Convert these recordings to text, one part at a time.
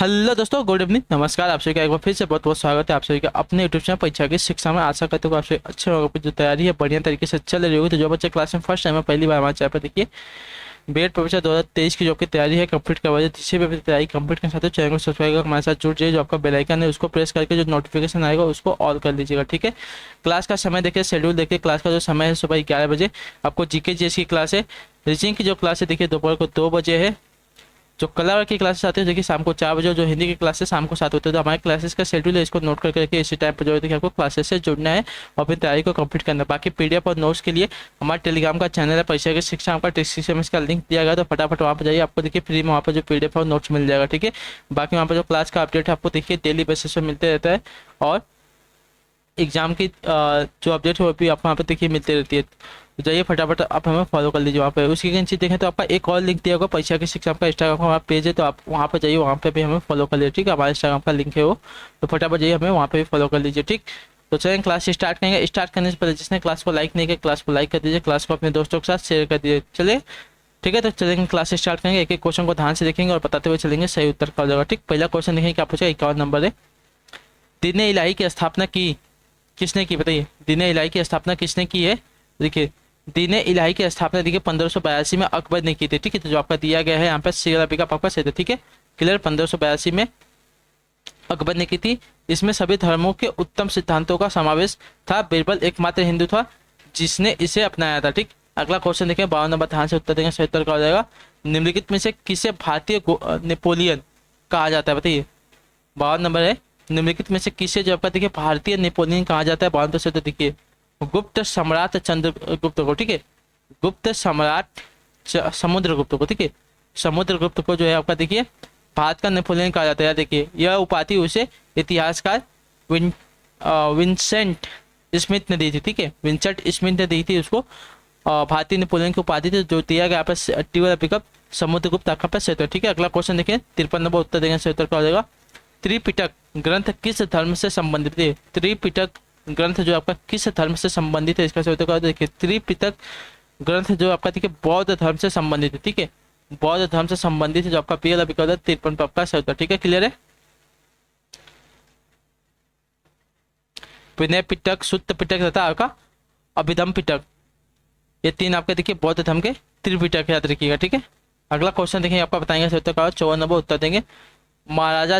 Hello दोस्तों, good evening, नमस्कार। आप सभी का एक बार फिर से बहुत बहुत स्वागत है आप सभी का अपने यूट्यूब चैनल परीक्षा की शिक्षा में। आशा करते हो आप सभी अच्छे होगा, जो तैयारी है बढ़िया तरीके से चल रही होगी। तो जो बच्चे क्लास में फर्स्ट टाइम है, पहली बार हमारे चैनल पर देखिए, बीएड प्रवेश 2023 की जॉब की तैयारी है कंप्लीट करवा दीजिए। तीसरे पेपर की तैयारी कंप्लीट करने साथ चैनल को सब्सक्राइब कर हमारे साथ जुड़ जाइए। जो आपका बेल आइकन है उसको प्रेस करके जो नोटिफिकेशन आएगा उसको ऑल कर लीजिएगा, ठीक है। क्लास का समय देखिए, शेड्यूल देखिए। क्लास का जो समय है सुबह 11 बजे आपको जीके जीएस की क्लास है। रीजनिंग की जो क्लास है देखिए दोपहर को 2 बजे है। जो कलर की क्लासेस आती है देखिए शाम को 4 बजे, और जो हिंदी की क्लासेस शाम को 7 बजे। तो हमारे क्लासेस का शेड्यूल है, इसको नोट करके रखिए। इसी टाइम पर जो है आपको क्लासेस से जुड़ना है और अपनी तैयारी को कंप्लीट करना है। बाकी पीडीएफ और नोट्स के लिए हमारे टेलीग्राम का चैनल है परीक्षा की शिक्षा, आपका डिस्क्रिप्शन में इसका लिंक दिया गया, तो फटाफट वहाँ पर जाइए। आपको देखिए फ्री में वहाँ पर जो पीडीएफ और नोट्स मिल जाएगा, ठीक है। बाकी वहाँ पर जो क्लास का अपडेट है आपको देखिए डेली बेसिस पर मिलते रहता है, और एग्जाम की जो अपडेट है वो भी आपको वहाँ पे देखिए मिलती रहती है। तो जाइए फटाफट आप हमें फॉलो कर लीजिए वहाँ पे। उसकी नीचे देखें तो आपका एक और लिंक दिया होगा परीक्षा की शिक्षा का इंस्टाग्राम का हमारा पेज है, तो आप वहाँ पर जाइए, वहाँ पे भी हमें फॉलो कर लीजिए, ठीक है। हमारा इंस्टाग्राम का लिंक है वो, तो फटाफट जाइए हमें वहाँ पे भी फॉलो कर लीजिए, ठीक। तो चलिए क्लास स्टार्ट करेंगे। स्टार्ट करने से पहले जिसने क्लास को लाइक नहीं किया, क्लास को लाइक कर दीजिए, क्लास को अपने दोस्तों के साथ शेयर कर दीजिए। चलिए ठीक है, तो चलेंगे क्लास स्टार्ट करेंगे। एक एक क्वेश्चन को ध्यान से देखेंगे और बताते हुए चलेंगे, सही उत्तर का हो जाएगा, ठीक। पहला क्वेश्चन देखेंगे क्या पूछा, 51 नंबर है। दीन इलाही की स्थापना की किसने की, बताइए। दीन इलाही की स्थापना किसने की है। देखिए दीन इलाही की स्थापना देखिए 1582 में अकबर ने की थी, ठीक है। तो जो आपका दिया गया है यहाँ पे सी का पक्का सही है, ठीक है। क्लियर, 1582 में अकबर ने की थी। इसमें सभी धर्मों के उत्तम सिद्धांतों का समावेश था। बीरबल एकमात्र हिंदू था जिसने इसे अपनाया था, ठीक। अगला क्वेश्चन देखें, 52 नंबर, ध्यान से उत्तर देंगे, सही उत्तर का हो जाएगा। निम्नलिखित में से किसे भारतीय नेपोलियन कहा जाता है, बताइए। 52 नंबर है, निम्नलिखित में से किसे जो आपका देखिए भारतीय नेपोलियन कहा जाता है। 52 से तो देखिए गुप्त सम्राट चंद्रगुप्त को, ठीक है। गुप्त सम्राट समुद्रगुप्त को, ठीक है। समुद्रगुप्त को जो है आपका देखिए भारत का नेपोलियन कहा जाता है। देखिए यह उपाधि उसे इतिहासकार विंसेंट स्मिथ ने दी थी, ठीक है। विंसेंट स्मिथ ने दी थी उसको भारतीय नेपोलियन की उपाधि थी, जो दिया गया यहाँ पर टी वाला पिकअप समुद्रगुप्त आपका पे सही, ठीक है। अगला क्वेश्चन देखिए, 53 नंबर, उत्तर देंगे, सही उत्तर का हो जाएगा। त्रिपिटक ग्रंथ किस धर्म से संबंधित है। त्रिपिटक ग्रंथ जो आपका किस धर्म से संबंधित है, इसका सही उत्तर देखिए। त्रिपिटक ग्रंथ जो आपका देखिए बौद्ध धर्म से संबंधित है, ठीक है। बौद्ध धर्म से संबंधित है, जो आपका पीएल अभी 53 पर आपका सही उत्तर, ठीक है। क्लियर है। विनय पिटक, सुत्त पिटक तथा आपका अभिधम पिटक, ये तीन आपके देखिए बौद्ध धर्म के त्रिपिटक याद रखिएगा, ठीक है। अगला क्वेश्चन देखेंगे, आपका बताएंगे सही उत्तर का 54 नंबर, उत्तर देंगे। महाराजा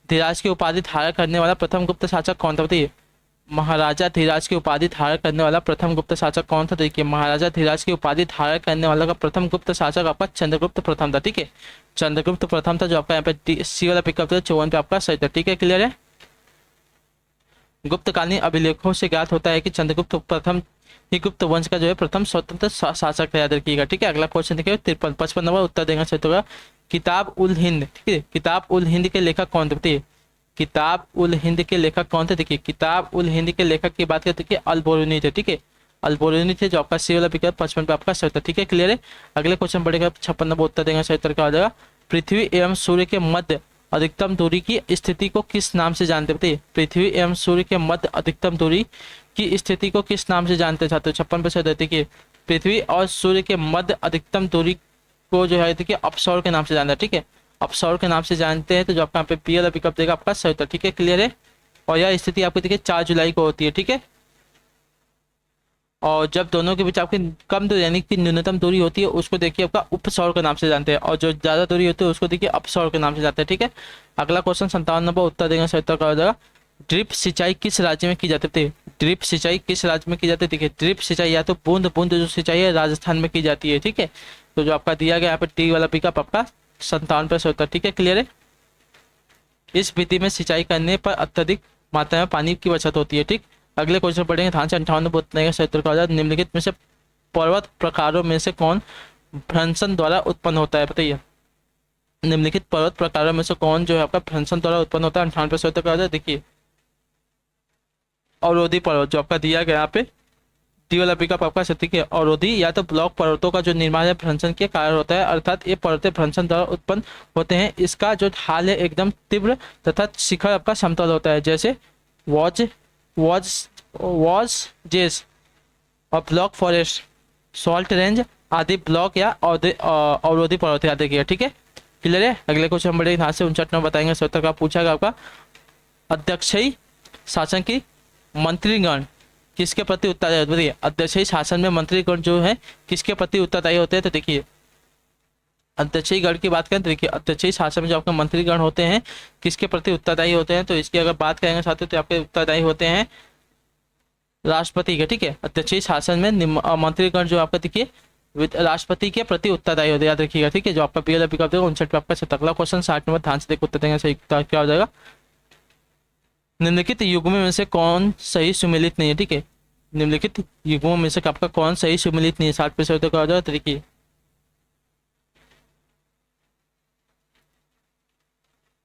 धीराज की उपाधि धारण करने वाला प्रथम गुप्त शासक कौन था, बताइए। महाराजा धीराज की उपाधि धारण करने वाला प्रथम गुप्त शासक कौन था, देखिए। महाराजा धीराज की उपाधि धारण करने वाला का प्रथम गुप्त शासक आपका चंद्रगुप्त प्रथम था, ठीक है। चंद्रगुप्त प्रथम था, जो आपका यहाँ पे सी वाला पिकअप था 54 पे आपका सही था, ठीक है। क्लियर है। गुप्तकालीन अभिलेखों से ज्ञात होता है कि चंद्रगुप्त प्रथम ही गुप्त वंश का जो है प्रथम स्वतंत्र शासक था, याद रखिएगा, ठीक है। अगला क्वेश्चन देखिए 55 नंबर, उत्तर देंगे सही होगा। किताब उल हिंद, ठीक है। किताब उल हिंद के लेखक कौन थे, बताइए। किताब उल हिंद के लेखक कौन थे, देखिए। किताब उल हिंद के लेखक की बात करते हैं, अल-बरूनी थे, ठीक है। अल-बरूनी थे, जो आपका सी वाला पिकअप 55 पे आपका सही था, ठीक है। क्लियर है। अगले क्वेश्चन पढ़ेगा 56 नंबर, उत्तर देंगे सही उत्तर का हो जाएगा। पृथ्वी एवं सूर्य के मध्य अधिकतम दूरी की स्थिति को किस नाम से जानते, बताइए। पृथ्वी एवं सूर्य के मध्य अधिकतम दूरी की स्थिति को किस नाम से जानते छात्र। 56 पे सही देते कि पृथ्वी और सूर्य के मध्य अधिकतम दूरी को जो है देखिए अपसौर के नाम से जानते हैं, ठीक है। अपसौर के नाम से जानते हैं, तो जो आपका यहाँ पे पीएल पिकअप देगा आपका सही उत्तर, ठीक है। क्लियर है। और यह स्थिति आपकी देखिए 4 जुलाई को होती है, ठीक है। और जब दोनों के बीच आपकी कम दूरी यानी कि न्यूनतम दूरी होती है उसको देखिए आपका उपसौर के नाम से जानते हैं, और जो ज्यादा दूरी होती है उसको देखिए अपसौर के नाम से जानते हैं, ठीक है। अगला क्वेश्चन 57 नंबर, उत्तर देंगे सही उत्तर का हो जाएगा। ड्रिप सिंचाई किस राज्य में की जाती है। ड्रिप सिंचाई किस राज्य में की जाती है, देखिए। ड्रिप सिंचाई या तो बूंद बूंद जो सिंचाई है राजस्थान में की जाती है, ठीक है। तो जो आपका दिया गया यहाँ पे टी वाला पिकअप आपका 57 पे सही उत्तर, ठीक है। क्लियर है। इस विधि में सिंचाई करने पर अत्यधिक मात्रा में पानी की बचत होती है, ठीक। अगले क्वेश्चन पढ़ेंगे, ध्यान से 58 नंबर, उत्तर देंगे सही उत्तर का हो जाएगा। निम्नलिखित में से पर्वत प्रकारों में से कौन भ्रंशन द्वारा उत्पन्न होता है, बताइए। निम्नलिखित पर्वत प्रकारों में से कौन जो है आपका भ्रंशन द्वारा उत्पन्न होता है। 58 पे सही उत्तर का हो जाएगा, देखिए अवरोधी पर्वत, जो आपका दिया गया यहाँ पे डी वाला पिकअप आपका सही है। अवरोधी या तो ब्लॉक पर्वतों का जो निर्माण है भ्रंशन के कारण होता है, अर्थात ये पर्वतें भ्रंशन द्वारा उत्पन्न होते हैं। इसका जो ढाल है एकदम तीव्र तथा शिखर आपका समतल होता है, जैसे वॉज वॉज वॉज जेस और ब्लॉक फॉरेस्ट, सॉल्ट रेंज आदि ब्लॉक या अवरोधी पर्वत याद रखिएगा, ठीक है। क्लियर है। अगले क्वेश्चन बढ़े यहाँ से 59 नंबर बताएंगे सर तक आप पूछा गया आपका अध्यक्षीय शासन की मंत्रीगण किसके प्रति उत्तरदायी होते हैं। बताइए अध्यक्षीय शासन में मंत्रीगण जो है किसके प्रति उत्तरदायी होते हैं। तो देखिए अध्यक्षीय गण की बात करें तो देखिए अध्यक्षीय शासन में जो आपके मंत्रीगण होते हैं किसके प्रति उत्तरदायी होते हैं। तो इसकी अगर बात करेंगे साथियों तो आपके उत्तरदायी होते हैं राष्ट्रपति के। ठीक है, अध्यक्षीय शासन में मंत्रीगण जो आपका देखिए राष्ट्रपति के प्रति उत्तरदायी होते हैं, याद रखिएगा। ठीक है, जो आपका पीएल देगा 59 पे आपका 70 अगला क्वेश्चन 60 नंबर ध्यान से देखो उत्तर देंगे सही क्या हो जाएगा। निम्नलिखित युग्मों में से कौन सही सुमेलित नहीं है। ठीक है, निम्नलिखित युग्मों में से आपका कौन सही सुमेलित नहीं है। 60 पे से क्या हो जाएगा। देखिए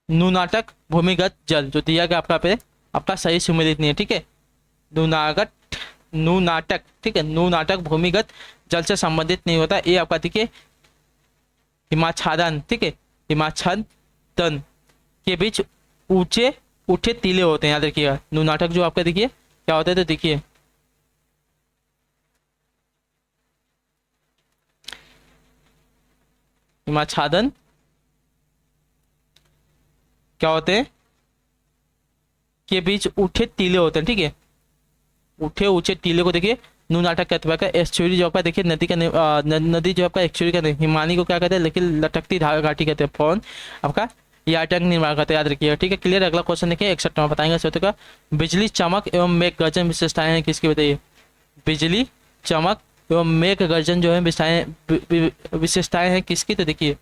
नुनाटक भूमिगत जल जो दिया गया आपका पे आपका सही सुमेलित नहीं है। ठीक है, नुनाटक ठीक है, नुनाटक भूमिगत जल से संबंधित नहीं होता। ये आपका देखिए हिमाच्छादन ठीक है, हिमाच्छादन के बीच ऊंचे उठे टीले होते हैं, याद रखिएगा। नुनाटक जो आपका देखिए क्या होता है। तो देखिए हिमाच्छादन क्या होते हैं के बीच उठे टीले होते हैं। ठीक है, उठे ऊंचे टीले को देखिए नुनाटक कहते हैं। एस्चुरी जो आपका देखिए नदी का नदी जो आपका एस्चुरी का हिमानी को क्या कहते हैं लेकिन लटकती घाटी कहते हैं। फोन आपका याटक निर्माण करते हैं, याद रखिएगा। ठीक है, क्लियर। अगला क्वेश्चन देखिए 61 में बताएंगे सत्य का बिजली चमक एवं मेघ गर्जन विशेषताएं हैं किसकी। बताइए बिजली चमक एवं मेघ गर्जन जो है विशेषताएं हैं किसकी। तो देखिए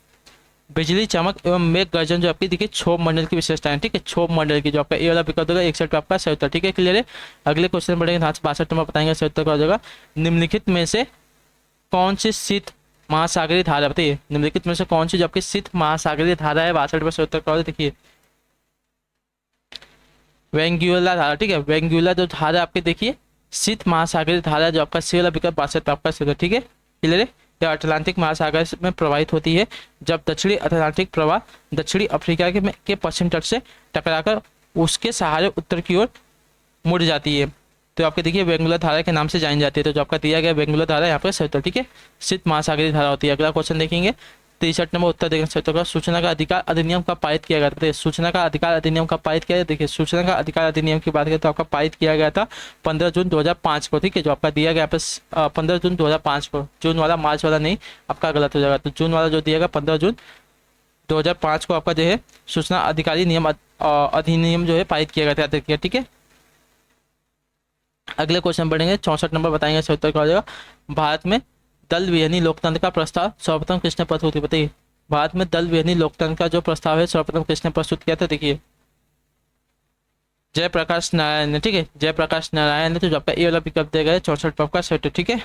बिजली चमक एवं मेघ गर्जन जो आपकी देखिए क्षोभ मंडल की विशेषताएं। ठीक है, क्षोभ मंडल की जो आपका ए वाला विकल्प होगा 61 पे आपका सही उत्तर। ठीक है, क्लियर है। अगले क्वेश्चन बढ़ेंगे 62 नंबर बताएंगे सही उत्तर का हो जाएगा निम्नलिखित में से कौन सी शीत महासागरीय धारा। बताइए निम्नलिखित में से कौन सी जो आपकी शीत महासागरीय धारा है। 62 पे सही उत्तर का हो जाएगा। देखिए वेंगुला धारा। ठीक है, वेंगुला जो धारा आपके देखिए शीत महासागरीय धारा जो आपका सी वाला विकल्प 62 पे आपका सही उत्तर। ठीक है, क्लियर है। यह अटलांटिक महासागर में प्रवाहित होती है जब दक्षिणी अटलांटिक प्रवाह दक्षिणी अफ्रीका के पश्चिम तट से टकराकर उसके सहारे उत्तर की ओर मुड़ जाती है। तो आपके देखिए वेंगुला धारा के नाम से जानी जाती है। तो जो आपका दिया गया वेंगुला धारा यहाँ पर सही उत्तर। ठीक है, शीत महासागरीय धारा होती है। अगला क्वेश्चन देखेंगे 63 नंबर उत्तर देखेंगे सही उत्तर। सूचना का अधिकार अधिनियम का पारित किया गया था। सूचना का अधिकार अधिनियम का पारित किया गया। देखिए सूचना का अधिकार अधिनियम की बात करें तो आपका पारित किया गया था 15 जून 2005 को। ठीक है, जो आपका दिया गया यहाँ पे 15 जून 2005 को, जून वाला मार्च वाला नहीं आपका गलत हो जाएगा। तो जून वाला जो दिया गया 15 जून 2005 को आपका जो है सूचना अधिकारी नियम अधिनियम जो है पारित किया गया था, याद रखिएगा। ठीक है, अगले क्वेश्चन बढ़ेंगे 64 नंबर बताएंगे सही उत्तर क्या हो जाएगा। भारत में दल विहीनी लोकतंत्र का प्रस्ताव सर्वप्रथम किसने प्रस्तुत। बताइए भारत में दल विहीनी लोकतंत्र का जो प्रस्ताव है सर्वप्रथम किसने प्रस्तुत किया था। देखिए जयप्रकाश नारायण ने। ठीक है, जयप्रकाश नारायण ने। तो जो आपका ए वाला विकल्प दिया गया 64 पे आपका सही उत्तर। ठीक है,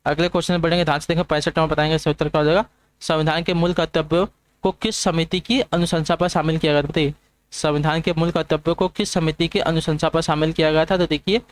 अगले क्वेश्चन बढ़ेंगे ध्यान से देखें 65 नंबर बताएंगे सही उत्तर क्या हो जाएगा। संविधान के मूल कर्तव्यों को किस समिति की अनुशंसा पर शामिल किया गया था। बताइए संविधान के मूल कर्तव्यों को किस समिति की अनुशंसा पर शामिल किया गया था। तो देखिए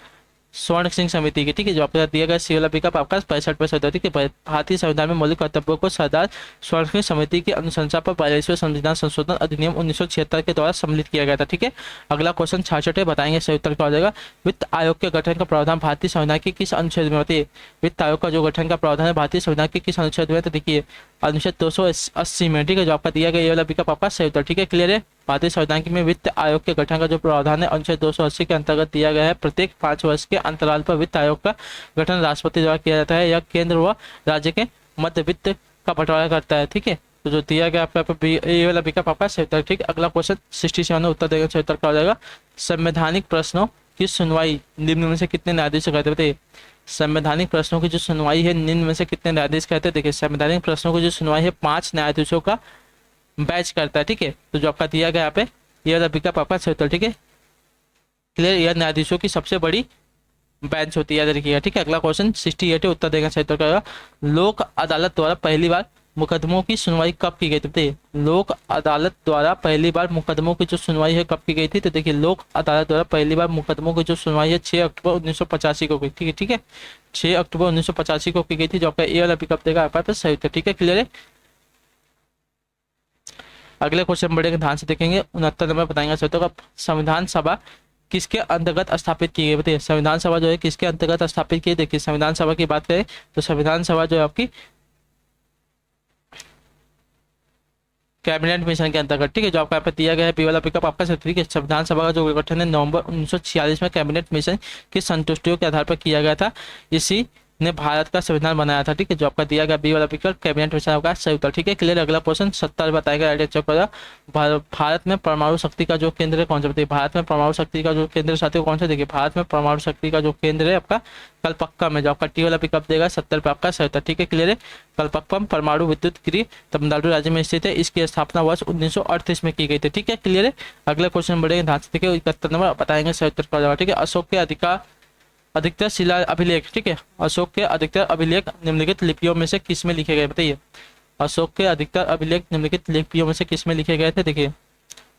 स्वर्ण सिंह समिति की। ठीक है, जो आपका दिया गया सी वाला विकल्प आपका 65 पे सही। ठीक है, भारतीय संविधान में मौलिक कर्तव्यों को सरदार स्वर्ण सिंह समिति की अनुशंसा पर 42वें संविधान संशोधन अधिनियम 1976 के द्वारा सम्मिलित किया गया था। ठीक है, अगला क्वेश्चन 66 है बताएंगे सही उत्तर क्या हो जाएगा। वित्त आयोग के गठन का प्रावधान भारतीय संविधान के किस अनुच्छेद में होती है। वित्त आयोग का जो गठन का प्रावधान है भारतीय संविधान के किस अनुच्छेद में। तो देखिए अनुच्छेद 280 में। ठीक है, जो आपका दिया गया ये वाला विकल्प आपका सही उत्तर। ठीक है, क्लियर है। भारतीय संविधान में वित्त आयोग के गठन का जो प्रावधान है अनुच्छेद 280 के अंतर्गत दिया गया है प्रत्येक 5 वर्ष के अंतराल पर वित्त आयोग का गठन राष्ट्रपति द्वारा किया जाता है। यह केंद्र व राज्य के मध्य वित्त का बंटवारा करता है। ठीक है, तो जो दिया गया आपका ये वाला विकल्प आपका सही उत्तर। ठीक है, अगला क्वेश्चन 67 उत्तर देगा सही उत्तर क्या हो जाएगा। संवैधानिक प्रश्नों की सुनवाई निम्न में से कितने न्यायाधीश करते हैं। बताइए संवैधानिक प्रश्नों की जो सुनवाई है निम्न में से कितने न्यायाधीश कहते हैं। देखिए संवैधानिक प्रश्नों की जो सुनवाई है 5 न्यायाधीशों का बैच करता है। ठीक है, तो जो आपका दिया गया यहाँ पे ये वाला विकल्प आपका सही उत्तर। ठीक है, क्लियर। यह न्यायाधीशों की सबसे बड़ी बेंच होती है, याद रखिएगा। ठीक है, अगला क्वेश्चन 68 उत्तर देगा सही उत्तर का। लोक अदालत द्वारा पहली बार मुकदमों की सुनवाई कब की गई थी। बताइए लोक अदालत द्वारा पहली बार मुकदमों की जो सुनवाई है कब की गई थी। तो देखिए लोक अदालत द्वारा पहली बार मुकदमों की जो सुनवाई है 6 अक्टूबर 1985 को गई। ठीक है, ठीक है 6 अक्टूबर 1985 को की गई थी। जो आपका ए वाला विकल्प देगा आपके पास सही उत्तर। ठीक है, क्लियर है। अगले क्वेश्चन बढ़ेंगे ध्यान से देखेंगे 69 नंबर बताएंगे सही उत्तर। संविधान सभा किसके अंतर्गत स्थापित की गई। बताइए संविधान सभा जो है किसके अंतर्गत स्थापित की। देखिए संविधान सभा की बात करें तो संविधान सभा जो है आपकी कैबिनेट मिशन के अंतर्गत, ठीक है, जो आपका यहाँ पे दिया गया है बी वाला विकल्प आपका सही, ठीक है। संविधान सभा का जो गठन है नवंबर 1946 में कैबिनेट मिशन की संतुष्टियों के आधार पर किया गया था, इसी ने भारत का संविधान बनाया था, ठीक है, जो आपका दिया गया बी वाला विकल्प कैबिनेट मिशन आपका सही उत्तर, ठीक है, क्लियर। अगला क्वेश्चन 70 बताएगा, राइट आंसर करेगा। भारत में परमाणु शक्ति का जो केंद्र है कौन सा बताइए। भारत में परमाणु शक्ति का जो केंद्र साथियों कौन सा, देखिए भारत में परमाणु शक्ति का जो केंद्र है आपका कलपक्कम में, जो आपका टी वाला विकल्प देगा 70 पे आपका सही उत्तर, ठीक है, क्लियर है। कलपक्कम परमाणु विद्युत गृह तमिलनाडु राज्य में स्थित है, इसकी स्थापना वर्ष 1938 में की गई थी, ठीक है, क्लियर है। अगला क्वेश्चन बढ़ेगा ध्यान से देखिए, 71 नंबर बताएंगे सही उत्तर कौन जाएगा, ठीक है। अशोक के अधिकतर शिला अभिलेख, ठीक है, अशोक के अधिकतर अभिलेख निम्नलिखित लिपियों में से किस में लिखे गए बताइए। अशोक के अधिकतर अभिलेख निम्नलिखित लिपियों में से किस में लिखे गए थे, देखिए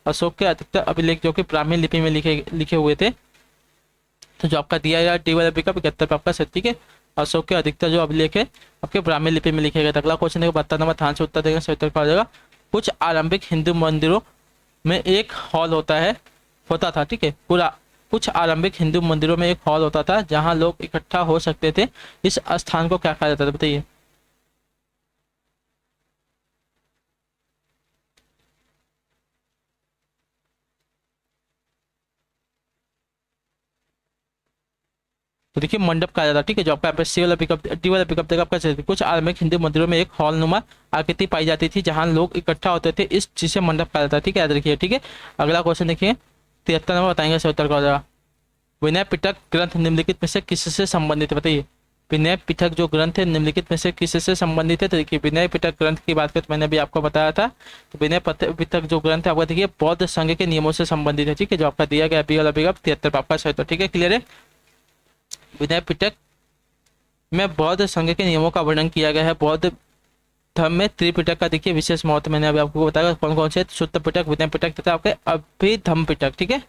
अशोक के अधिकतर अभिलेख जो कि ब्राह्मी लिपि में लिखे हुए थे, तो जो आपका दिया गया डी वाला विकल्प 71 पे आपका सही, ठीक है। अशोक के अधिकतर जो अभिलेख है आपके ब्राह्मी लिपि में लिखे गए थे। अगला क्वेश्चन है 72 नंबर, ध्यान से उत्तर देंगे सही उत्तर कौन जाएगा। कुछ आरंभिक हिंदू मंदिरों में एक हॉल होता था, ठीक है, पूरा कुछ आरंभिक हिंदू मंदिरों में एक हॉल होता था जहां लोग इकट्ठा हो सकते थे, इस स्थान को क्या कहा जाता था बताइए। तो देखिए मंडप कहा जाता है, ठीक है, जो आपका यहाँ पे सी वाला पिकअप डी वाला पिकअप देगा आपका सही। कुछ आरंभिक हिंदू मंदिरों में एक हॉल नुमा आकृति पाई जाती थी जहां लोग इकट्ठा होते थे, इस चीज से मंडप कहा जाता है, ठीक है, याद रखिए, ठीक है। अगला क्वेश्चन देखिए 73 नंबर बताएंगे सही उत्तर कौन जाएगा। विनय पिटक ग्रंथ निम्नलिखित में से किससे संबंधित है बताइए। विनय पिटक जो ग्रंथ है निम्नलिखित में से किससे संबंधित है, तो देखिए विनय पिटक ग्रंथ की बात करें तो मैंने अभी आपको बताया था, तो विनय पिटक जो ग्रंथ है आपका देखिए बौद्ध संघ के नियमों से संबंधित है, ठीक है, जो आपका दिया गया बी वाला विकल्प 73 पे आपका सही उत्तर, ठीक है, क्लियर है। विनय पिटक में बौद्ध संघ के नियमों का वर्णन किया गया है। बौद्ध धर्म में त्रिपिटक का देखिए विशेष महत्व मैंने अभी आपको बताया कौन कौन से, शुद्ध पिटक, विनय पिटक तथा आपके अभिधम्म पिटक, ठीक है।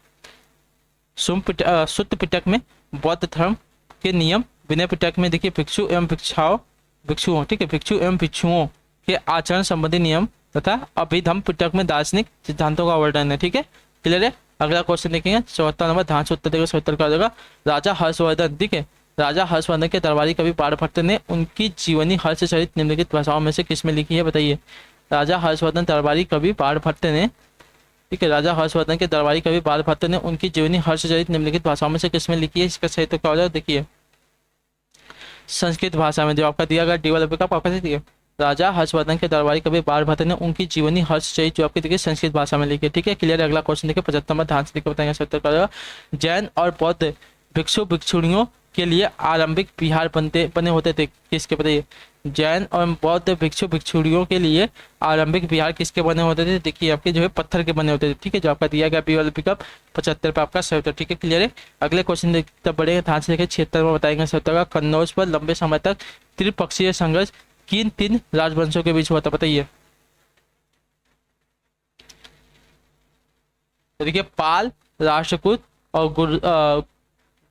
शुद्ध पिटक में बौद्ध धर्म के नियम, विनय पिटक में देखिए भिक्षु एवं भिक्षुओं, ठीक है, भिक्षु एवं भिक्षुओं के आचरण संबंधी नियम, तथा अभिधम्म पिटक में दार्शनिक सिद्धांतों का वर्णन है, ठीक है, क्लियर है। अगला क्वेश्चन देखेंगे 74 नंबर, ध्यान से उत्तर देगा, उत्तर कर देगा। राजा हर्षवर्धन, ठीक है, राजा हर्षवर्धन के दरबारी कवि बाणभट्ट ने उनकी जीवनी हर्ष सहित निम्नलिखित भाषाओं में से किसमें लिखी है बताइए। राजा हर्षवर्धन दरबारी कवि बाणभट्ट ने, ठीक है, राजा हर्षवर्धन के दरबारी कवि बाणभट्ट ने उनकी जीवनी हर्ष सहित निम्नलिखित भाषाओं में से किसमें लिखी है, इसका सही तो क्या हो जाएगा देखिए संस्कृत भाषा में, जो आपका दिया गया डी वाला विकल्प आपका सही है। राजा हर्षवर्धन के दरबारी कवि बाणभट्ट ने उनकी जीवनी हर्ष सहित जो आपकी देखिए संस्कृत भाषा में लिखी है, ठीक है, क्लियर। अगला क्वेश्चन देखिए 75 नंबर, ध्यान से देखिए बताएंगे सही उत्तर क्या हो जाएगा। जैन और बौद्ध भिक्षु भिक्षुणियों के लिए आरंभिक विहार बने होते थे, किसके बताइए। जैन और बौद्ध भिक्षु भिक्षुणियों के लिए आरंभिक विहार किसके बने होते थे, देखिए आपके जो है पत्थर के बने होते थे, ठीक है, जो आपका दिया गया बी वाला पिकअप 75 पे आपका सही उत्तर, ठीक है, क्लियर है। अगले क्वेश्चन देखते बढ़ेगा, ध्यान से देखिए 76 में बताएंगे सही उत्तर का। कन्नौज पर लंबे समय तक त्रिपक्षीय संघर्ष किन तीन राजवंशों के बीच हुआ था बताइए। तो देखिए पाल, राष्ट्रकूट और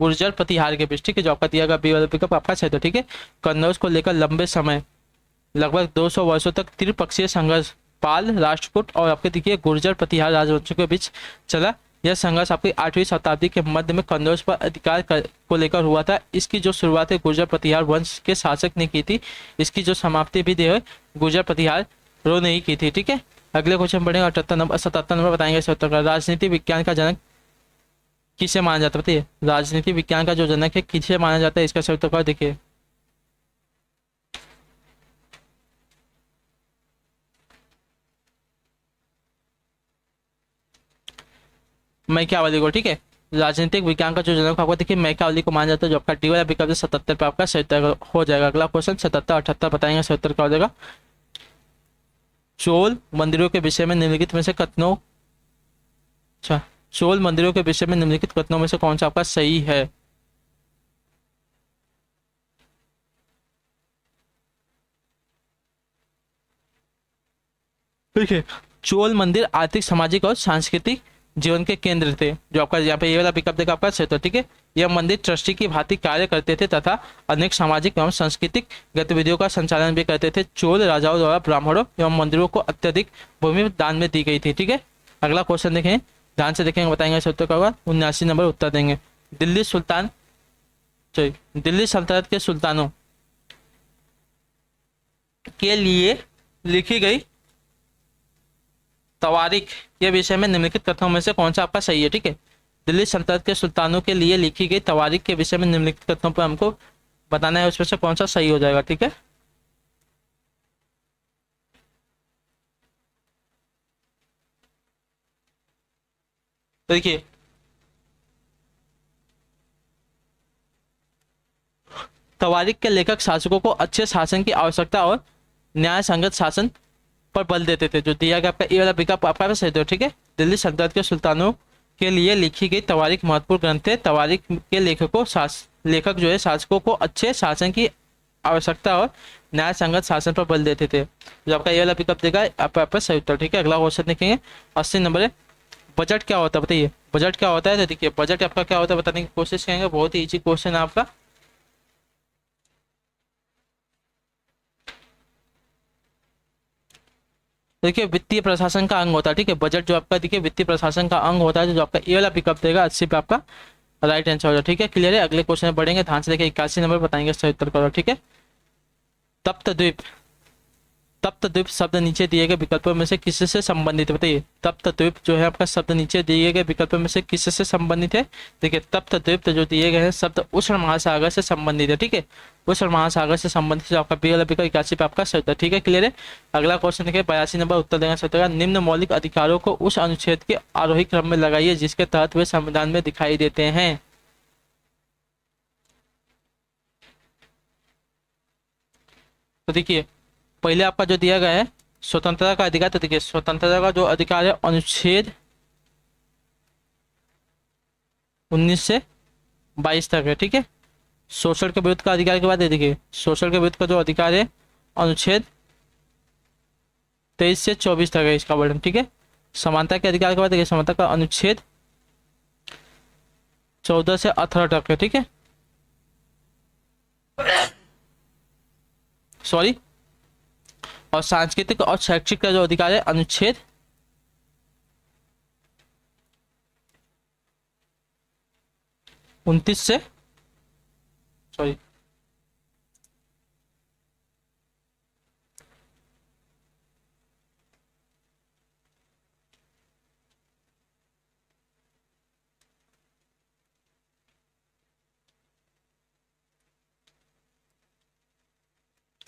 गुर्जर प्रतिहार के बीच, ठीक है, जो आपका दिया गया बी वाला पिकअप आपका सही था, ठीक है। कन्नौज को लेकर लंबे समय लगभग 200 वर्षों तक त्रिपक्षीय संघर्ष पाल, राष्ट्रकूट और आपके देखिए गुर्जर प्रतिहार राजवंशों के बीच चला। यह संघर्ष आपकी 8वीं शताब्दी के मध्य में कन्नौज पर अधिकार को लेकर हुआ था। इसकी जो शुरुआत है गुर्जर प्रतिहार वंश के शासक ने की थी, इसकी जो समाप्ति भी है गुर्जर प्रतिहार रो ने ही की थी, ठीक है। अगले क्वेश्चन बढ़ेगा 77 नंबर बताएंगे इस उत्तर का। राजनीति विज्ञान का जनक किसे माना जाता है बताइए। राजनीति विज्ञान का जो जनक है किसे माना जाता है, इसका सही उत्तर देखिए। मैकियावेली को, ठीक है। राजनीतिक विज्ञान का जो जनक आपको देखिए मैकियावेली को माना जाता है, जो आपका डी वाला विकल्प 77 पे आपका सही उत्तर हो जाएगा। अगला क्वेश्चन 77 78 बताएंगे सही उत्तर क्या हो जाएगा। चोल मंदिरों के विषय में निम्नलिखित में से कथनों, अच्छा चोल मंदिरों के विषय में निम्नलिखित कथनों में से कौन सा आपका सही है। ठीक है, चोल मंदिर आर्थिक, सामाजिक और सांस्कृतिक जीवन के केंद्र थे, जो आपका यहाँ पे ये वाला पिकअप देगा आपका सही, ठीक है। यह मंदिर ट्रस्टी की भांति कार्य करते थे तथा अनेक सामाजिक एवं सांस्कृतिक गतिविधियों का संचालन भी करते थे। चोल राजाओं द्वारा ब्राह्मणों एवं मंदिरों को अत्यधिक भूमि दान में दी गई थी, ठीक है। अगला क्वेश्चन देखें, ध्यान से देखेंगे, बताएंगे सही उत्तर क्या होगा। 79 नंबर उत्तर देंगे। दिल्ली दिल्ली सल्तनत के सुल्तानों के लिए लिखी गई तवारीख के विषय में निम्नलिखित कथनों में से कौन सा आपका सही है, ठीक है। दिल्ली सल्तनत के सुल्तानों के लिए लिखी गई तवारीख के विषय में निम्नलिखित कथनों पर हमको बताना है, उसमें से कौन सा सही हो जाएगा, ठीक है। तो देखिए, तवारीख के लेखक शासकों को अच्छे शासन की आवश्यकता और न्याय संगत शासन पर बल देते थे। जो दिया गया आपका ये वाला विकल्प आपका सही है, ठीक है। दिल्ली सल्तनत के सुल्तानों के लिए लिखी गई तवारीख महत्वपूर्ण ग्रंथ है। तवारीख के लेखक जो है शासकों को अच्छे शासन की आवश्यकता और न्याय संगत शासन पर बल देते थे। जो आपका ये वाला विकल्प देगा आपका सही उत्तर, ठीक है। अगला क्वेश्चन देखेंगे 80 नंबर है। बजट क्या होता है बताइए, बजट क्या होता है। तो देखिए बजट आपका क्या होता है बताने की कोशिश करेंगे, बहुत ही इजी क्वेश्चन है आपका। देखिए वित्तीय प्रशासन का अंग होता है, ठीक है। बजट जो आपका देखिए वित्तीय प्रशासन का अंग होता है। जो आपका ये वाला पिकअप देगा 80 पे आपका राइट आंसर हो जाए, ठीक है। क्लियर है। अगले क्वेश्चन में बढ़ेंगे, ध्यान से देखिए 81 नंबर बताएंगे सही उत्तर करो, ठीक है। तप्त द्वीप, तप्त द्वीप शब्द नीचे दिए गए विकल्पों में से किससे संबंधित है बताइए। तप्त द्वीप जो है आपका शब्द नीचे दिए गए विकल्पों में से किससे संबंधित है। देखिए तप्त द्वीप तो जो दिए गए हैं शब्द उष्ण महासागर से संबंधित है, ठीक है। उष्ण महासागर से संबंधित जो आपका बी वाला विकल्प 81 पे आपका सही उत्तर, ठीक है। क्लियर है। अगला क्वेश्चन देखिए 82 नंबर उत्तर देना सही होगा। निम्न मौलिक अधिकारों को उस अनुच्छेद के आरोही क्रम में लगाइए जिसके तहत वे संविधान में दिखाई देते हैं। तो देखिए पहले आपका जो दिया गया है स्वतंत्रता का अधिकार। तो देखिए स्वतंत्रता का जो अधिकार है अनुच्छेद 19 से 22 तक है, ठीक है। शोषण के विरुद्ध का अधिकार के बाद देखिए शोषण के विरुद्ध का जो अधिकार है अनुच्छेद 23 से 24 तक है इसका वर्णन, ठीक है। समानता के अधिकार के बाद देखिए समानता का अनुच्छेद 14 से 18 तक है, ठीक है। सॉरी। और सांस्कृतिक और शैक्षिक का जो अधिकार है अनुच्छेद 29 से सॉरी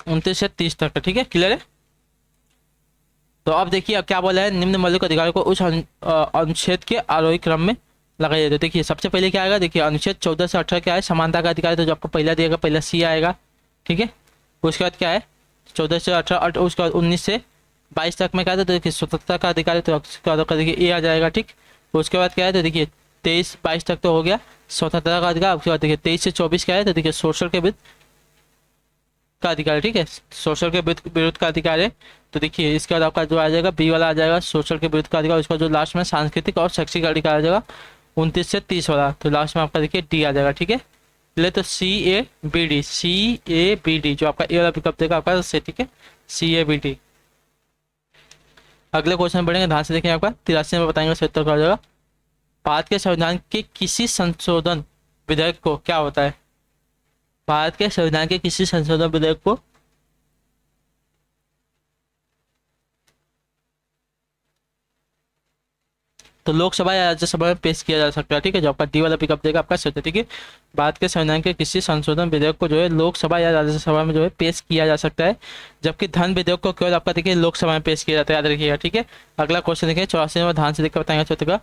29 से 30 तक है, ठीक है। क्लियर है। तो अब देखिए अब क्या बोला है, निम्न मौलिक अधिकारों को उस अनुच्छेद के आरोही क्रम में लगाइए। तो देखिए सबसे पहले क्या आएगा, देखिए अनुच्छेद 14 से 18 क्या है, समानता का अधिकार। तो जो आपको पहला दिएगा पहला सी आएगा, ठीक है। उसके बाद क्या है 14 से 18, उसके बाद 19 से 22 तक में क्या है। तो देखिए स्वतंत्रता का अधिकार है, तो उसके बाद देखिए ए आ जाएगा, ठीक। तो उसके बाद क्या है, तो देखिए 23-22 तक तो हो गया स्वतंत्रता का अधिकार। उसके बाद देखिए 23 से 24 क्या है, तो देखिए सोशल के विरुद्ध का अधिकार है, ठीक है। सोशल के विरुद्ध का अधिकार है। तो देखिए इसके बाद आपका जो आ जाएगा बी वाला आ जाएगा सोशल के विरुद्ध का अधिकार। उसका जो लास्ट में सांस्कृतिक और शैक्षिक अधिकार आ जाएगा 29 से 30 वाला। तो लास्ट में आपका देखिए डी आ जाएगा, ठीक है। ले तो CABD, CABD जो आपका ए वाला विकल्प देगा आपका से, ठीक है। CABD। अगले क्वेश्चन बढ़ेंगे, ध्यान से देखें। आपका 83 में बताएंगे सही उत्तर क्या हो जाएगा। भारत के संविधान के किसी संशोधन विधेयक को क्या होता है। भारत के संविधान के किसी संशोधन विधेयक को तो लोकसभा या राज्यसभा में पेश किया जा सकता है, ठीक है। जो आपका डी वाला पिकअप देगा आपका सही, ठीक है। भारत के संविधान के किसी संशोधन विधेयक को जो है लोकसभा या राज्यसभा में जो है पेश किया जा सकता है, जबकि धन विधेयक को केवल आपका देखिए लोकसभा में पेश किया जाता है, याद रखिएगा, ठीक है। अगला क्वेश्चन देखिए 84 में, ध्यान से देखकर बताएंगे चौथा।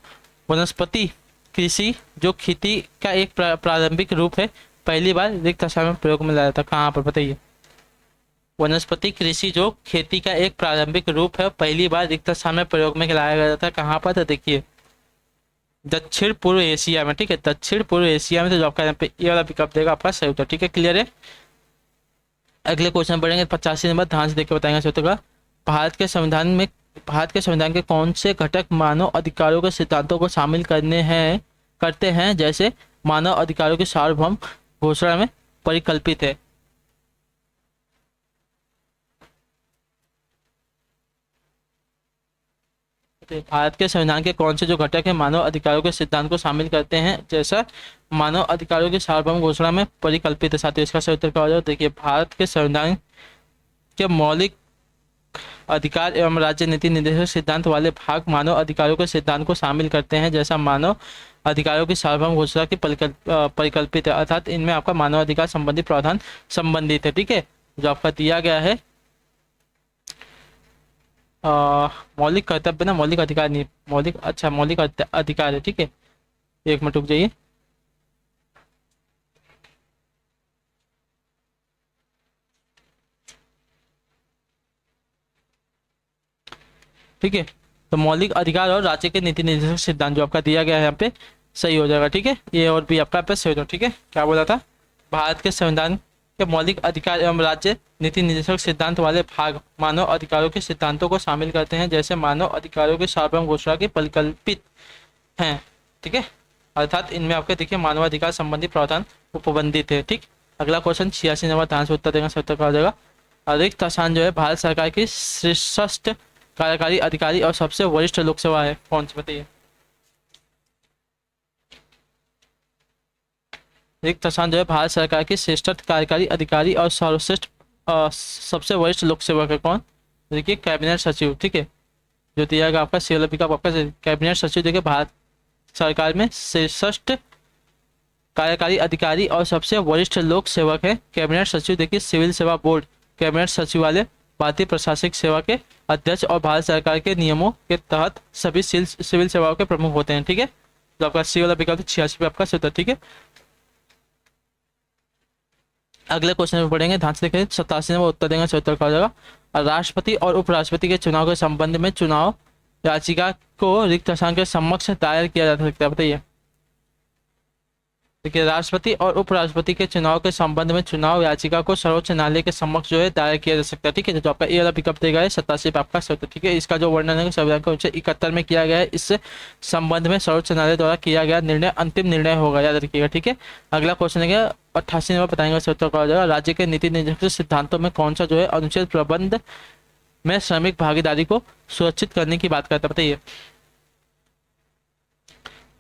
वनस्पति कृषि जो खेती का एक प्रारंभिक रूप है पहली बार रिक्त समय में प्रयोग में लाया था, कहाँ पर बताइए। वनस्पति कृषि जो खेती का एक प्रारंभिक रूप है पहली बार रिक्त समय में प्रयोग में लाया गया था, कहाँ पर। तो देखिए दक्षिण पूर्व एशिया में, ठीक है। दक्षिण पूर्व एशिया में। तो जो आपका यहाँ पे ये वाला पिकअप देगा आपका सही उत्तर, ठीक है। क्लियर है। अगले क्वेश्चन बढ़ेंगे 85 नंबर, ध्यान से देख के बताएंगे सही उत्तर। भारत के संविधान के कौन से घटक मानव अधिकारों के सिद्धांतों को शामिल करते हैं जैसे मानव अधिकारों की सार्वभौम घोषणा में परिकल्पित है। भारत के संविधान के कौन से जो घटक है मानव अधिकारों के सिद्धांत को शामिल करते हैं जैसा मानव अधिकारों की सार्वभौम घोषणा में परिकल्पित है। साथियों इसका सही उत्तर क्या हो जाएगा। देखिए भारत के संविधान के मौलिक अधिकार एवं राज्य नीति निर्देशक सिद्धांत वाले भाग मानव अधिकारों के सिद्धांत को शामिल करते हैं, जैसा मानव अधिकारों की सार्वभौम घोषणा की परिकल्पित है, अर्थात इनमें आपका मानव अधिकार संबंधी प्रावधान संबंधित है। ठीक है, जो आपका दिया गया है मौलिक कर्तव्य ना, मौलिक अधिकार नहीं, मौलिक, अच्छा मौलिक अधिकार है। ठीक है, एक मिनट रुक जाइए। ठीक है, तो मौलिक अधिकार और राज्य के नीति निर्देशक सिद्धांत जो आपका दिया गया है यहाँ पे सही हो जाएगा। ठीक है, ये और भी आपका पे सही हो जाएगा। ठीक है, क्या बोला था, भारत के संविधान के मौलिक अधिकार एवं राज्य नीति निर्देशक सिद्धांत वाले भाग मानव अधिकारों के सिद्धांतों को शामिल करते हैं, जैसे मानव अधिकारों की सार्वभौम घोषणा की परिकल्पित हैं। ठीक है, अर्थात इनमें आपके देखिए मानवाधिकार संबंधी प्रावधान उपबंधित है। ठीक, अगला क्वेश्चन 86 नंबर ध्यान से उत्तर देगा, सही उत्तर हो जाएगा। रिक्त स्थान जो है भारत सरकार की शीर्षस्थ कार्यकारी अधिकारी और सबसे वरिष्ठ लोक सेवा है, कौन सी बताइए। रिक्त स्थान जो है भारत सरकार की श्रेष्ठ कार्यकारी अधिकारी और सर्वश्रेष्ठ सबसे वरिष्ठ लोक सेवक है, कौन, देखिए कैबिनेट सचिव। ठीक है, जो दिया गया आपका सीएलपी का आपका कैबिनेट सचिव देखिए भारत सरकार में श्रेष्ठ कार्यकारी अधिकारी और सबसे वरिष्ठ लोक सेवक है कैबिनेट सचिव। देखिए सिविल सेवा बोर्ड, कैबिनेट सचिवालय, भारतीय प्रशासनिक सेवा के अध्यक्ष और भारत सरकार के नियमों के तहत सभी सिविल सेवाओं के प्रमुख होते हैं। ठीक है, तो आपका सी वाला विकल्प 86 पे आपका उत्तर। ठीक है, अगले क्वेश्चन में पढ़ेंगे, ध्यान से देखें, 87 नंबर उत्तर देंगे, सही उत्तर का हो जाएगा। राष्ट्रपति और उपराष्ट्रपति के चुनाव के संबंध में चुनाव याचिका को रिक्त स्थान के समक्ष दायर किया जा सकता है, बताइए। देखिए राष्ट्रपति और उपराष्ट्रपति के चुनाव के संबंध में चुनाव याचिका को सर्वोच्च न्यायालय के समक्ष जो है दायर किया जा सकता है। ठीक है, तो आपका ये वाला विकल्प देगा है 87 पे आपका सही। ठीक है, इसका जो वर्णन है संविधान के अनुच्छेद 71 में किया गया है, इस संबंध में सर्वोच्च न्यायालय द्वारा किया गया निर्णय अंतिम निर्णय होगा, याद रखिएगा। ठीक है, अगला क्वेश्चन है 88 नंबर बताएंगे, सही उत्तर हो जाएगा। राज्य के नीति निर्देशक सिद्धांतों में कौन सा जो है अनुच्छेद प्रबंध में श्रमिक भागीदारी को सुरक्षित करने की बात करता है, बताइए।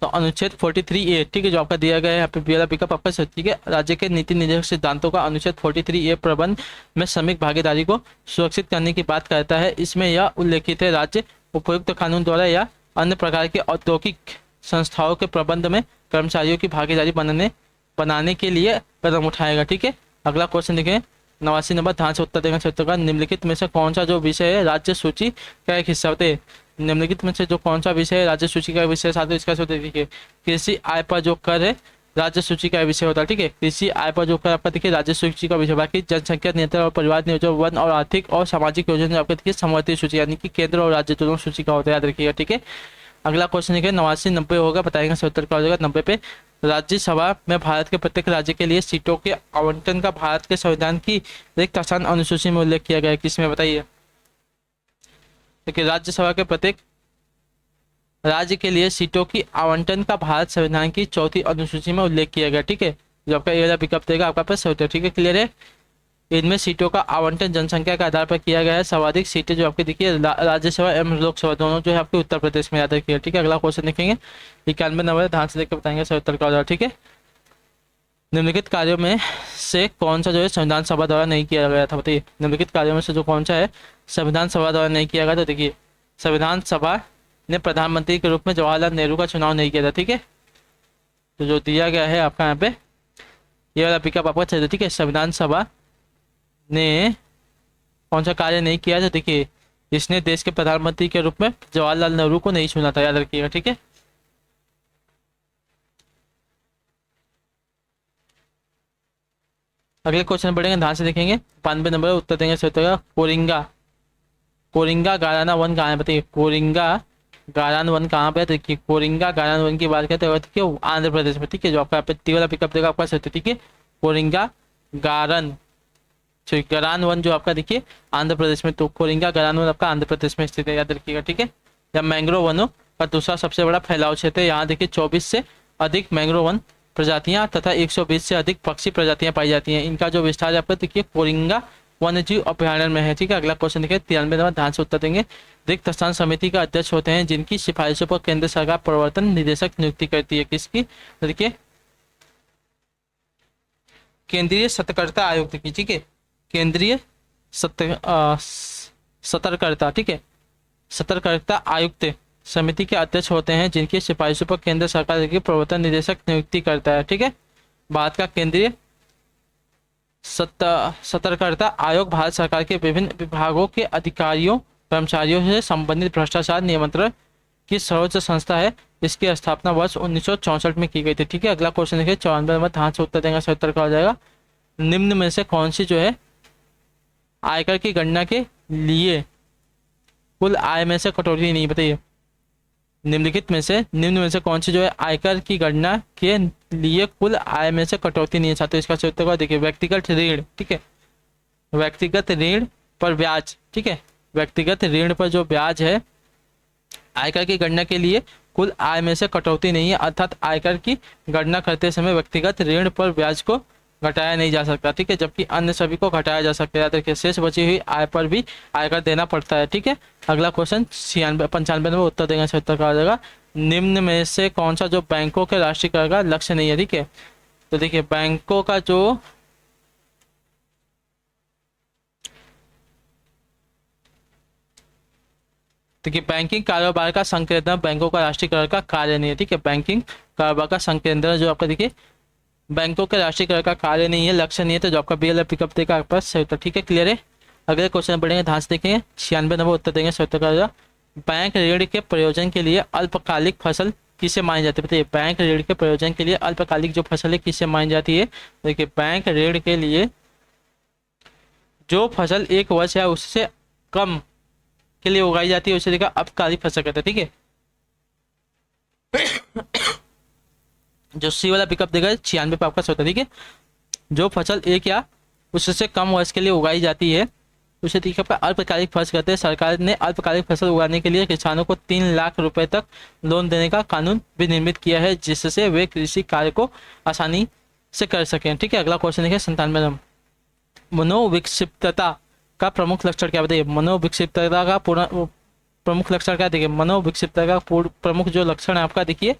तो अनुच्छेद 43A, ठीक है, जो आपका दिया गया है यहाँ पे वाला विकल्प आपका सही। ठीक है, राज्य के नीति निर्देशक सिद्धांतों का अनुच्छेद 43A प्रबंध में श्रमिक भागीदारी को सुरक्षित करने की बात करता है। इसमें यह उल्लेखित है, राज्य उपयुक्त कानून द्वारा या अन्य प्रकार के औद्योगिक संस्थाओं के प्रबंध में कर्मचारियों की भागीदारी बनाने के लिए कदम उठाएगा। ठीक है, अगला क्वेश्चन देखें, 89 नंबर ध्यान से उत्तर देगा क्षेत्र का। निम्नलिखित में से कौन सा जो विषय है राज्य सूची का एक हिस्सा होते हैं। निम्नलिखित में से जो कौन सा विषय है राज्य सूची का विषय, साथ ही इसका देखिए कृषि आय पर जो कर है राज्य सूची का विषय होता है। ठीक है, कृषि आय पर जो कर आपका देखिए राज्य सूची का विषय। बाकी जनसंख्या नियंत्रण और परिवार नियोजन, वन और आर्थिक और सामाजिक योजना आपका देखिए समवर्ती सूची, यानी कि केंद्र और राज्य दोनों सूची का होता है, याद रखिएगा। ठीक है, अगला क्वेश्चन देखिए 89 90 होगा, बताएंगे सही उत्तर क्या हो जाएगा। 90 पे राज्यसभा में भारत के प्रत्येक राज्य के लिए सीटों के आवंटन का भारत के संविधान की रिक्त स्थान अनुसूची में उल्लेख किया गया है, किसमें बताइए। देखिए राज्यसभा के प्रत्येक राज्य के लिए सीटों की आवंटन का भारत संविधान की 4थी अनुसूची में उल्लेख किया गया। ठीक है, जो आपका ये विकल्प देगा आपका पास होता है। ठीक है, क्लियर है। इनमें सीटों का आवंटन जनसंख्या के आधार पर किया गया है। सर्वाधिक सीटें जो आपकी देखिए राज्यसभा एवं लोकसभा दोनों जो है आपके उत्तर प्रदेश में, याद रखिएगा। ठीक है, अगला क्वेश्चन देखेंगे 91 नंबर, ध्यान से देखकर बताएंगे सही उत्तर का हो जाएगा। ठीक है, निम्नलिखित कार्यों में से कौन सा जो है संविधान सभा द्वारा नहीं किया गया था, बताइए। निम्नलिखित कार्यों में से जो कौन सा है संविधान सभा द्वारा नहीं किया गया, तो देखिए संविधान सभा ने प्रधानमंत्री के रूप में जवाहरलाल नेहरू का चुनाव नहीं किया था। ठीक है, तो जो दिया गया है आपका यहाँ पे ये वाला पिकअप आपका चाहिए। ठीक है, संविधान सभा ने कौन सा कार्य नहीं किया था, देखिए इसने देश के प्रधानमंत्री के रूप में जवाहरलाल नेहरू को नहीं चुना था, याद रखिएगा। ठीक है, अगले क्वेश्चन बढ़ेंगे, ध्यान से देखेंगे। 92 नंबर उत्तर देंगे सही उत्तर। कोरिंगा गाराना वन कहाँ है, बताइए। कोरिंगा गारान वन कहाँ पे है, देखिए कोरिंगा गारान वन की बात करते हैं देखिए आंध्र प्रदेश में। ठीक है, जो आपका वाला पिकअप देगा आपका सही। ठीक है, कोरिंगा गरान वन जो आपका देखिए आंध्र प्रदेश में, तो कोरिंगा गरान वन आपका आंध्र प्रदेश में स्थित है, याद रखिएगा। ठीक है, जब मैंग्रोव वनों का दूसरा सबसे बड़ा फैलाव क्षेत्र है। यहाँ देखिए 24 से अधिक मैंग्रोव वन प्रजातियां तथा 120 से अधिक पक्षी प्रजातियां पाई जाती हैं। इनका जो विस्तार है आपका देखिए कोरिंगा वन्य जीव अभ्यारण्य में है। ठीक है, अगला क्वेश्चन देखिए 93 नंबर, ध्यान से उत्तर देंगे। रिक्त स्थान समिति का अध्यक्ष होते हैं जिनकी सिफारिशों पर केंद्र सरकार प्रवर्तन निदेशक नियुक्ति करती है, किसकी, देखिए केंद्रीय सतर्कता आयोग की। ठीक है, केंद्रीय सतर्कता, ठीक है, सतर्कता आयुक्त समिति के अध्यक्ष होते हैं, जिनकी सिफारिशों पर केंद्र सरकार की प्रवर्तन निदेशक नियुक्ति करता है, ठीक है। भारत का केंद्रीय सतर्कता आयोग भारत सरकार के विभिन्न विभागों के अधिकारियों कर्मचारियों से संबंधित भ्रष्टाचार नियंत्रण की सर्वोच्च संस्था है। इसकी स्थापना वर्ष 1964 में की गई थी, ठीक है। अगला क्वेश्चन देखिए 94 नंबर, ध्यान से उत्तर देंगे, सही उत्तर का हो जाएगा। निम्न में से कौन सी जो है आयकर की गणना के लिए कुल आय में से कटौती नहीं, बताइए। निम्न में से कौन सी जो है आयकर की गणना के लिए कुल आय में से कटौती नहीं है छात्रों। इसका सही उत्तर देखिए व्यक्तिगत ऋण, ठीक है, व्यक्तिगत ऋण पर ब्याज, ठीक है, व्यक्तिगत ऋण पर जो ब्याज है आयकर की गणना के लिए कुल आय में से कटौती नहीं है, अर्थात आयकर की गणना करते समय व्यक्तिगत ऋण पर ब्याज को घटाया नहीं जा सकता, ठीक है, जबकि अन्य सभी को घटाया जा सकता है। देखिए शेष बची हुई आय पर भी आयकर देना पड़ता है, ठीक है। अगला क्वेश्चन 95 में उत्तर देंगे, सही उत्तर का आ जाएगा। निम्न में से कौन सा जो बैंकों के राष्ट्रीयकरण का लक्ष्य नहीं है, ठीक है। तो देखिए बैंकों का जो देखिए बैंकिंग कारोबार का संकेंद्रण बैंकों का राष्ट्रीयकरण का कार्य नहीं है, ठीक है। बैंकिंग कारोबार का संकेंद्रण जो आपका देखिए बैंकों के राष्ट्रीयकरण का कार्य नहीं है, लक्ष्य नहीं है, तो जो आपका BL पिकअप देगा आपका सही उत्तर, ठीक है, क्लियर है। अगले क्वेश्चन बढ़ेंगे, ध्यान से देखेंगे 96 नंबर उत्तर देंगे, सही उत्तर का। बैंक ऋण के प्रयोजन के लिए अल्पकालिक फसल किसे मानी जाती है, बताइए। बैंक ऋण के प्रयोजन के लिए अल्पकालिक जो फसल है किसे मानी जाती है। देखिए बैंक ऋण के लिए जो फसल 1 वर्ष या उससे कम के लिए उगाई जाती है उसे देखा अल्पकालिक फसल कहते हैं, ठीक है। जो सी वाला पिकअप देगा 96 पे आपका सही उत्तर, ठीक है। जो फसल 1 या उससे कम वर्ष के लिए उगाई जाती है उसे देखिए आपका अल्पकालिक फसल कहते हैं। सरकार ने अल्पकालिक फसल उगाने के लिए किसानों को 3 लाख रुपए तक लोन देने का कानून भी निर्मित किया है, जिससे वे कृषि कार्य को आसानी से कर सकें, ठीक है। अगला क्वेश्चन देखिए 97 नंबर, मनोविक्षिप्तता का प्रमुख लक्षण क्या, बताइए। मनोविक्षिप्तता का प्रमुख लक्षण क्या, देखिए मनोविक्षिप्तता का प्रमुख जो लक्षण है आपका देखिए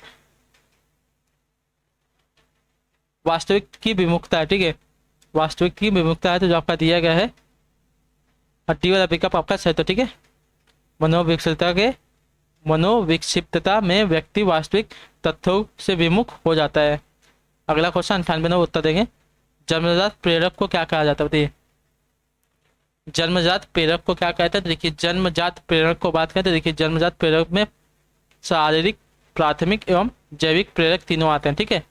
वास्तविक की विमुखता है, ठीक है, वास्तविक की विमुखता है, तो जो आपका दिया गया है डी वाला पिकअप आपका सही, तो ठीक है। मनोविक्षिप्तता में व्यक्ति वास्तविक तथ्यों से विमुख हो जाता है। अगला क्वेश्चन 98 नंबर उत्तर देंगे, जन्मजात प्रेरक को क्या कहा जाता है, बताइए। जन्मजात प्रेरक को क्या कहते हैं, तो देखिए जन्मजात प्रेरक को बात करते हैं, देखिए जन्मजात प्रेरक में शारीरिक, प्राथमिक एवं जैविक प्रेरक तीनों आते हैं, ठीक है।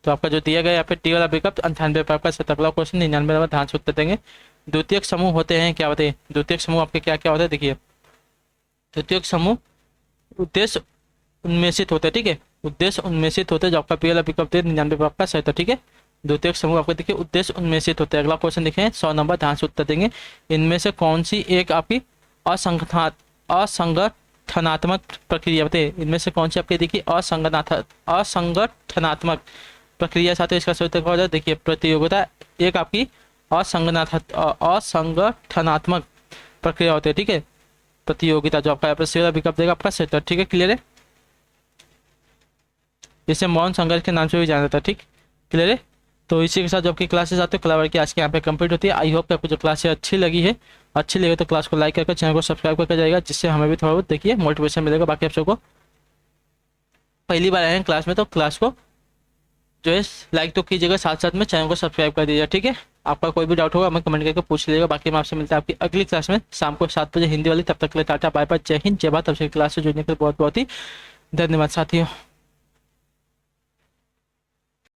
तो आपका जो दिया गया यहाँ पे टी वाला पिकअप 98 पे आपका सही। अगला क्वेश्चन 99 नंबर, ध्यान से उत्तर देंगे। द्वितीयक समूह होते हैं क्या, बताइए। द्वितीयक समूह आपके क्या क्या होता है, देखिए द्वितीयक समूह उद्देश्य उन्मेषित होते हैं, ठीक है, उद्देश्य उन्मेषित होते हैं, जो आपका पी वाला पिकअप दे 99 पे आपका सही, ठीक है। द्वितीयक समूह आपको देखिए उद्देश्य उन्मेषित होते हैं। अगला क्वेश्चन देखें 100 नंबर, ध्यान से उत्तर देंगे। इनमें से कौन सी एक आपकी असंगठनात्मक प्रक्रिया, बताइए। इनमें से कौन सी आपकी देखिए असंगठनात्मक प्रक्रिया साथ ही इसका सही उत्तर हो जाए, देखिए प्रतियोगिता एक आपकी असंगठनात्मक प्रक्रिया होती है, ठीक है, प्रतियोगिता, जो आपका यहाँ पर विकल्प देगा आपका सही उत्तर, ठीक है, क्लियर है। इसे मौन संघर्ष के नाम से भी जाना जाता है, ठीक, क्लियर है। तो इसी के साथ जो आपकी क्लासेस आते हैं कलावर की आज के यहाँ पे कंप्लीट होती है। आई होप कि आपको जो क्लासेस अच्छी लगी तो क्लास को लाइक करके चैनल को सब्सक्राइब करके जाएगा, जिससे हमें भी थोड़ा बहुत देखिए मोटिवेशन मिलेगा। बाकी आप सबको पहली बार आए हैं क्लास में तो क्लास को जो है लाइक तो कीजिएगा, साथ साथ में चैनल को सब्सक्राइब कर दीजिएगा, ठीक है। आपका कोई भी डाउट होगा हमें कमेंट करके पूछ लीजिएगा। बाकी हम आपसे मिलते हैं आपकी अगली क्लास में शाम को 7 बजे हिंदी वाली। तब तक के लिए टाटा बाय बाय, जय हिंद, जय भारत। आपसे क्लास से जुड़ने के लिए बहुत बहुत ही धन्यवाद साथियों।